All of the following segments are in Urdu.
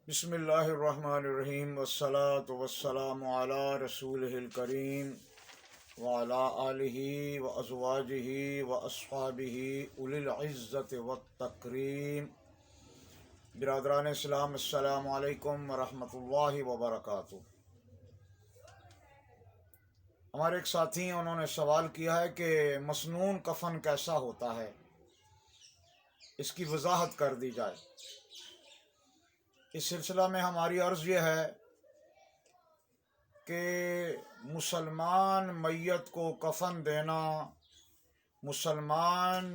بسم اللہ الرحمن الرحیم والصلاة والسلام علی رسولہ الکریم وعلی آلہ وازواجہ واصحابہ اولی العزت والتکریم۔ برادران اسلام، السلام علیکم ورحمۃ اللہ وبرکاتہ۔ ہمارے ایک ساتھی ہیں، انہوں نے سوال کیا ہے کہ مسنون کفن کیسا ہوتا ہے، اس کی وضاحت کر دی جائے۔ اس سلسلہ میں ہماری عرض یہ ہے کہ مسلمان میت کو کفن دینا مسلمان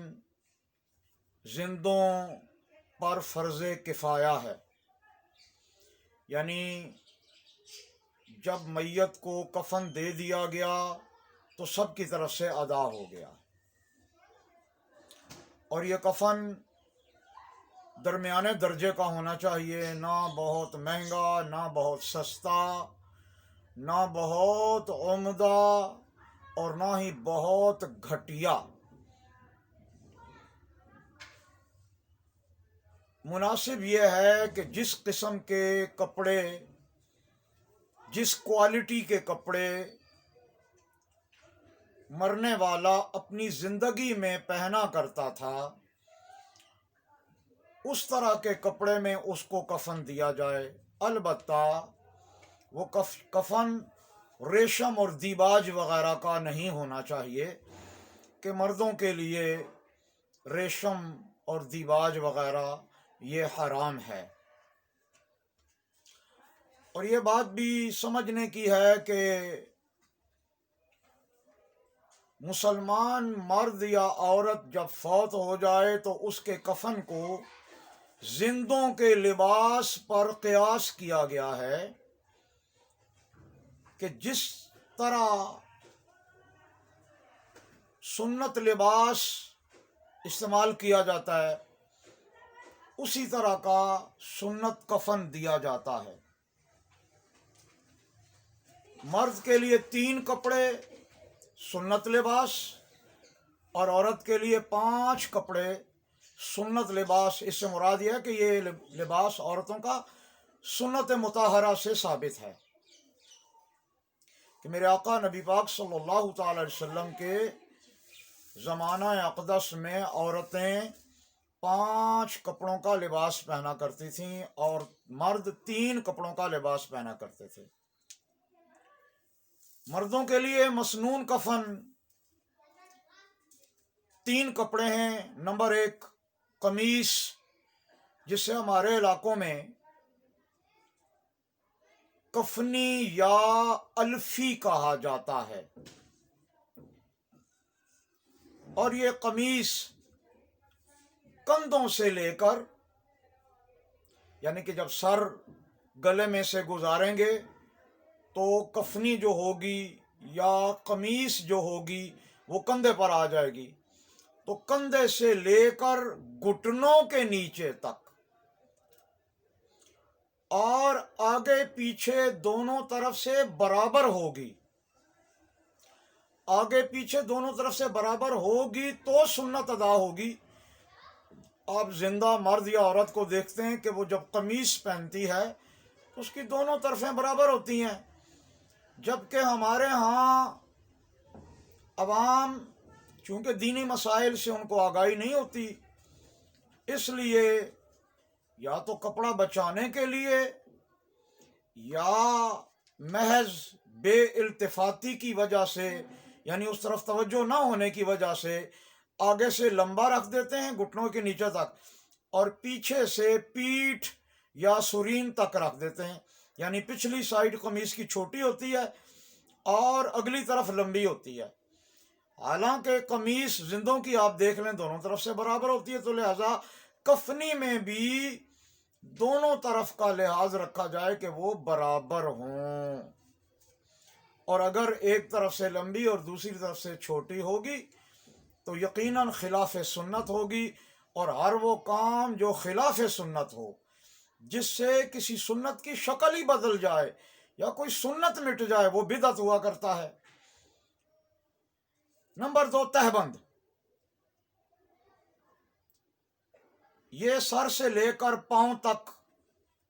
زندوں پر فرض کفایہ ہے، یعنی جب میت کو کفن دے دیا گیا تو سب کی طرف سے ادا ہو گیا، اور یہ کفن درمیانے درجے کا ہونا چاہیے، نہ بہت مہنگا، نہ بہت سستا، نہ بہت عمدہ، اور نہ ہی بہت گھٹیا۔ مناسب یہ ہے کہ جس قسم کے کپڑے، جس کوالٹی کے کپڑے مرنے والا اپنی زندگی میں پہنا کرتا تھا، اس طرح کے کپڑے میں اس کو کفن دیا جائے۔ البتہ وہ کفن ریشم اور دیباج وغیرہ کا نہیں ہونا چاہیے، کہ مردوں کے لیے ریشم اور دیباج وغیرہ یہ حرام ہے۔ اور یہ بات بھی سمجھنے کی ہے کہ مسلمان مرد یا عورت جب فوت ہو جائے تو اس کے کفن کو زندوں کے لباس پر قیاس کیا گیا ہے، کہ جس طرح سنت لباس استعمال کیا جاتا ہے اسی طرح کا سنت کفن دیا جاتا ہے۔ مرد کے لیے 3 کپڑے سنت لباس، اور عورت کے لیے 5 کپڑے سنت لباس۔ اس سے مراد یہ ہے کہ یہ لباس عورتوں کا سنت مطہرہ سے ثابت ہے، کہ میرے آقا نبی پاک صلی اللہ تعالی علیہ وسلم کے زمانہ اقدس میں عورتیں 5 کپڑوں کا لباس پہنا کرتی تھیں، اور مرد 3 کپڑوں کا لباس پہنا کرتے تھے۔ مردوں کے لیے مسنون کفن 3 کپڑے ہیں۔ نمبر 1 قمیص، جسے ہمارے علاقوں میں کفنی یا الفی کہا جاتا ہے، اور یہ قمیص کندھوں سے لے کر، یعنی کہ جب سر گلے میں سے گزاریں گے تو کفنی جو ہوگی یا قمیص جو ہوگی وہ کندھے پر آ جائے گی، تو کندھے سے لے کر گھٹنوں کے نیچے تک، اور آگے پیچھے دونوں طرف سے برابر ہوگی۔ آگے پیچھے دونوں طرف سے برابر ہوگی تو سنت ادا ہوگی۔ آپ زندہ مرد یا عورت کو دیکھتے ہیں کہ وہ جب قمیص پہنتی ہے تو اس کی دونوں طرفیں برابر ہوتی ہیں، جبکہ ہمارے ہاں عوام چونکہ دینی مسائل سے ان کو آگاہی نہیں ہوتی، اس لیے یا تو کپڑا بچانے کے لیے یا محض بے التفاتی کی وجہ سے، یعنی اس طرف توجہ نہ ہونے کی وجہ سے، آگے سے لمبا رکھ دیتے ہیں گھٹنوں کے نیچے تک، اور پیچھے سے پیٹھ یا سرین تک رکھ دیتے ہیں، یعنی پچھلی سائیڈ قمیص کی چھوٹی ہوتی ہے اور اگلی طرف لمبی ہوتی ہے۔ حالانکہ قمیص زندوں کی آپ دیکھ لیں دونوں طرف سے برابر ہوتی ہے، تو لہذا کفنی میں بھی دونوں طرف کا لحاظ رکھا جائے کہ وہ برابر ہوں، اور اگر ایک طرف سے لمبی اور دوسری طرف سے چھوٹی ہوگی تو یقیناً خلاف سنت ہوگی، اور ہر وہ کام جو خلاف سنت ہو، جس سے کسی سنت کی شکل ہی بدل جائے یا کوئی سنت مٹ جائے، وہ بدعت ہوا کرتا ہے۔ نمبر 2 تہبند، یہ سر سے لے کر پاؤں تک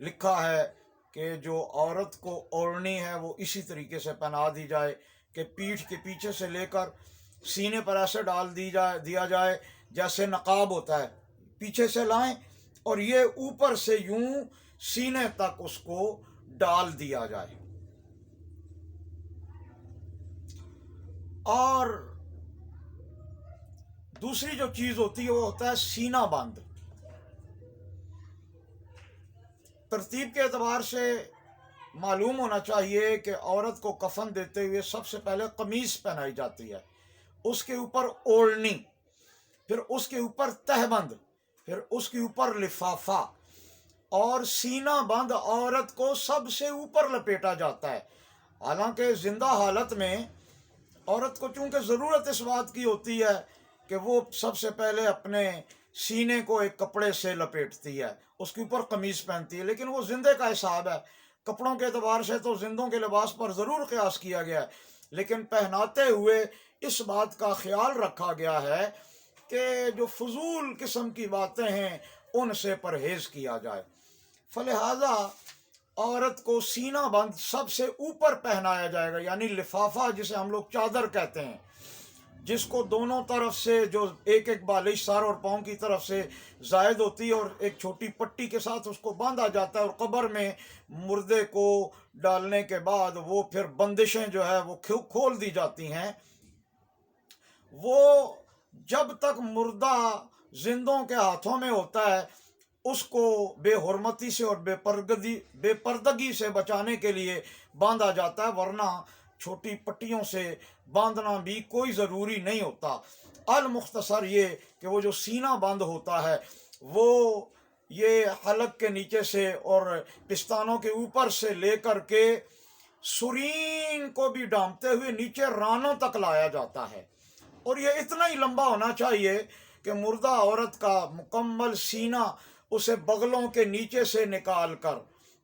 لکھا ہے کہ جو عورت کو اوڑھنی ہے وہ اسی طریقے سے پہنا دی جائے کہ پیٹھ کے پیچھے سے لے کر سینے پر ایسے ڈال دیا جائے جیسے نقاب ہوتا ہے، پیچھے سے لائیں اور یہ اوپر سے یوں سینے تک اس کو ڈال دیا جائے۔ اور دوسری جو چیز ہوتی ہے وہ ہوتا ہے سینہ بند۔ ترتیب کے اعتبار سے معلوم ہونا چاہیے کہ عورت کو کفن دیتے ہوئے سب سے پہلے قمیص پہنائی جاتی ہے، اس کے اوپر اوڑھنی، پھر اس کے اوپر تہبند، پھر اس کے اوپر لفافہ، اور سینہ بند عورت کو سب سے اوپر لپیٹا جاتا ہے۔ حالانکہ زندہ حالت میں عورت کو چونکہ ضرورت اس بات کی ہوتی ہے کہ وہ سب سے پہلے اپنے سینے کو ایک کپڑے سے لپیٹتی ہے، اس کے اوپر قمیص پہنتی ہے، لیکن وہ زندے کا حساب ہے، کپڑوں کے اعتبار سے تو زندوں کے لباس پر ضرور قیاس کیا گیا ہے، لیکن پہناتے ہوئے اس بات کا خیال رکھا گیا ہے کہ جو فضول قسم کی باتیں ہیں ان سے پرہیز کیا جائے۔ فلہذا عورت کو سینہ بند سب سے اوپر پہنایا جائے گا، یعنی لفافہ جسے ہم لوگ چادر کہتے ہیں، جس کو دونوں طرف سے جو ایک ایک بالش سر اور پاؤں کی طرف سے زائد ہوتی ہے اور ایک چھوٹی پٹی کے ساتھ اس کو باندھا جاتا ہے، اور قبر میں مردے کو ڈالنے کے بعد وہ پھر بندشیں جو ہے وہ کھول دی جاتی ہیں۔ وہ جب تک مردہ زندوں کے ہاتھوں میں ہوتا ہے اس کو بے حرمتی سے اور بے پردگی سے بچانے کے لیے باندھا جاتا ہے، ورنہ چھوٹی پٹیوں سے باندھنا بھی کوئی ضروری نہیں ہوتا۔ المختصر یہ کہ وہ جو سینہ بند ہوتا ہے وہ یہ حلق کے نیچے سے اور پستانوں کے اوپر سے لے کر کے سرین کو بھی ڈھانپتے ہوئے نیچے رانوں تک لایا جاتا ہے، اور یہ اتنا ہی لمبا ہونا چاہیے کہ مردہ عورت کا مکمل سینہ اسے بغلوں کے نیچے سے نکال کر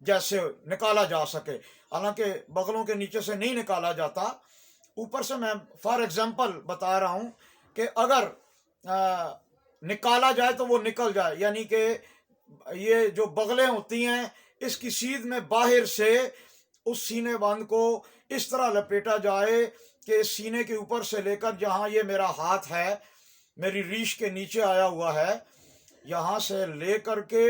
جیسے نکالا جا سکے، حالانکہ بغلوں کے نیچے سے نہیں نکالا جاتا، اوپر سے میں فار ایگزامپل بتا رہا ہوں کہ اگر نکالا جائے تو وہ نکل جائے، یعنی کہ یہ جو بغلیں ہوتی ہیں اس کی سیدھ میں باہر سے اس سینے بند کو اس طرح لپیٹا جائے کہ سینے کے اوپر سے لے کر جہاں یہ میرا ہاتھ ہے میری ریش کے نیچے آیا ہوا ہے، یہاں سے لے کر کے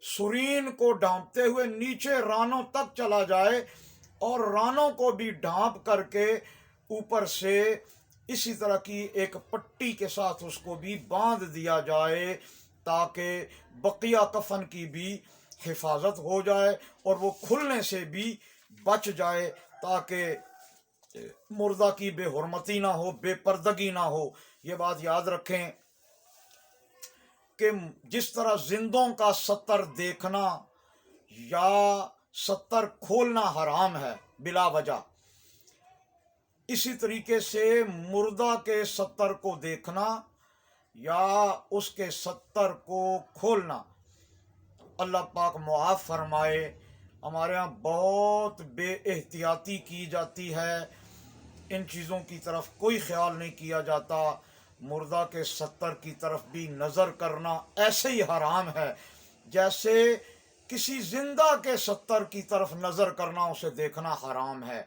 سرین کو ڈھانپتے ہوئے نیچے رانوں تک چلا جائے، اور رانوں کو بھی ڈھانپ کر کے اوپر سے اسی طرح کی ایک پٹی کے ساتھ اس کو بھی باندھ دیا جائے تاکہ بقیہ کفن کی بھی حفاظت ہو جائے اور وہ کھلنے سے بھی بچ جائے، تاکہ مردہ کی بے حرمتی نہ ہو، بے پردگی نہ ہو۔ یہ بات یاد رکھیں کہ جس طرح زندوں کا ستر دیکھنا یا ستر کھولنا حرام ہے بلا وجہ، اسی طریقے سے مردہ کے ستر کو دیکھنا یا اس کے ستر کو کھولنا اللہ پاک معاف فرمائے۔ ہمارے ہاں بہت بے احتیاطی کی جاتی ہے، ان چیزوں کی طرف کوئی خیال نہیں کیا جاتا۔ مردہ کے ستر کی طرف بھی نظر کرنا ایسے ہی حرام ہے جیسے کسی زندہ کے ستر کی طرف نظر کرنا، اسے دیکھنا حرام ہے۔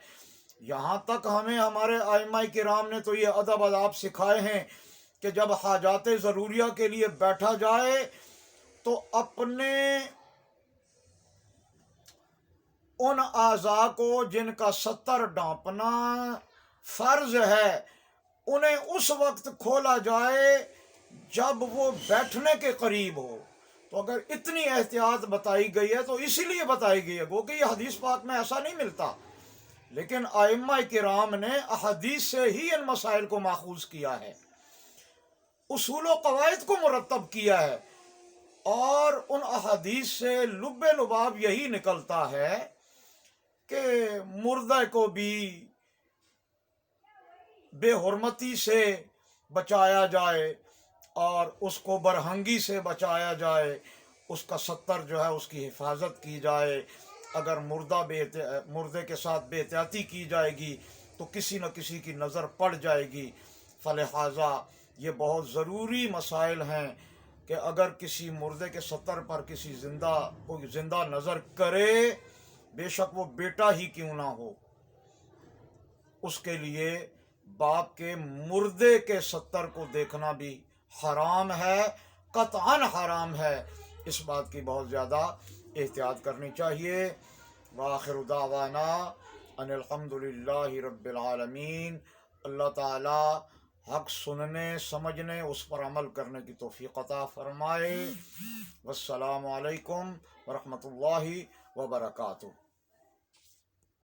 یہاں تک ہمیں ہمارے ائمہ کرام نے تو یہ ادب آداب سکھائے ہیں کہ جب حاجات ضروریہ کے لیے بیٹھا جائے تو اپنے ان اعضاء کو جن کا ستر ڈھانپنا فرض ہے انہیں اس وقت کھولا جائے جب وہ بیٹھنے کے قریب ہو۔ تو اگر اتنی احتیاط بتائی گئی ہے تو اسی لیے بتائی گئی ہے، گو کہ یہ حدیث پاک میں ایسا نہیں ملتا، لیکن ائمہ کرام نے احادیث سے ہی ان مسائل کو ماخوذ کیا ہے، اصول و قواعد کو مرتب کیا ہے، اور ان احادیث سے لب لباب یہی نکلتا ہے کہ مردہ کو بھی بے حرمتی سے بچایا جائے اور اس کو برہنگی سے بچایا جائے، اس کا ستر جو ہے اس کی حفاظت کی جائے۔ اگر مردے کے ساتھ بے احتیاطی کی جائے گی تو کسی نہ کسی کی نظر پڑ جائے گی۔ فلہذا یہ بہت ضروری مسائل ہیں، کہ اگر کسی مردے کے ستر پر کسی زندہ کوئی زندہ نظر کرے، بے شک وہ بیٹا ہی کیوں نہ ہو، اس کے لیے باپ کے مردے کے ستر کو دیکھنا بھی حرام ہے، قطعاً حرام ہے۔ اس بات کی بہت زیادہ احتیاط کرنی چاہیے۔ وآخر دعوانا ان الحمد للہ رب العالمین۔ اللہ تعالی حق سننے، سمجھنے، اس پر عمل کرنے کی توفیق عطا فرمائے۔ والسلام علیکم ورحمۃ اللہ وبرکاتہ۔